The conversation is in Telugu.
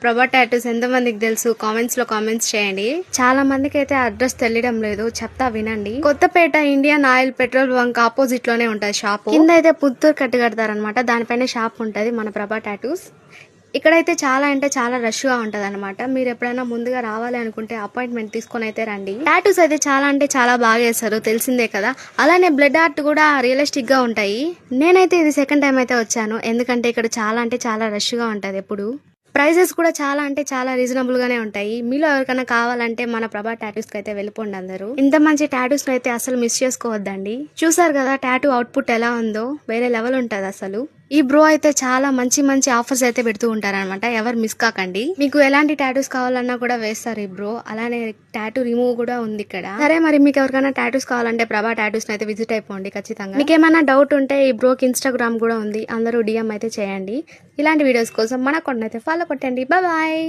ప్రభా టాటూస్ ఎంత మందికి తెలుసు కామెంట్స్ లో కామెంట్స్ చేయండి. చాలా మందికి అయితే అడ్రస్ తెలియడం లేదు, చెప్తా వినండి. Kothapeta Indian Oil petrol bunk opposite లోనే ఉంటది షాప్. కింద అయితే పుత్తూరు కట్టు కడతారనమాట, దానిపైన షాప్ ఉంటది మన ప్రభా టాటూస్. ఇక్కడైతే చాలా అంటే చాలా రష్ గా ఉంటది అనమాట. మీరు ఎప్పుడైనా ముందుగా రావాలి అనుకుంటే అపాయింట్మెంట్ తీసుకొని అయితే రండి. టాటూస్ అయితే చాలా అంటే చాలా బాగా వేస్తారు, తెలిసిందే కదా. అలానే బ్లడ్ ఆర్ట్ కూడా రియలిస్టిక్ గా ఉంటాయి. నేనైతే ఇది సెకండ్ టైం అయితే వచ్చాను, ఎందుకంటే ఇక్కడ చాలా అంటే చాలా రష్ గా ఉంటది. ఎప్పుడు ప్రైజెస్ కూడా చాలా అంటే చాలా రీజనబుల్ గానే ఉంటాయి. మీలో ఎవరికైనా కావాలంటే మన ప్రభా టాటూస్ కి అయితే వెళ్ళిపోండి అందరూ. ఇంత మంచి టాటూస్ అయితే అసలు మిస్ చేసుకోవద్దండి. చూసారు కదా టాటూ అవుట్పుట్ ఎలా ఉందో, వేరే లెవెల్ ఉంటది అసలు. ఈ బ్రో అయితే చాలా మంచి మంచి ఆఫర్స్ అయితే పెడుతూ ఉంటారనమాట, ఎవరు మిస్ కాకండి. మీకు ఎలాంటి టాటూస్ కావాలన్నా కూడా వేస్తారు ఈ బ్రో. అలానే టాటూ రిమూవ్ కూడా ఉంది ఇక్కడ. సరే మరి మీకు ఎవరికైనా టాటూస్ కావాలంటే ప్రభా టాటూస్ అయితే విజిట్ అయిపోండి ఖచ్చితంగా. మీకు ఏమైనా డౌట్ ఉంటే ఈ బ్రోకి ఇన్స్టాగ్రామ్ కూడా ఉంది, అందరూ డిఎం అయితే చేయండి. ఇలాంటి వీడియోస్ కోసం మన అకౌంట్ అయితే ఫాలో కొట్టండి. బాయ్.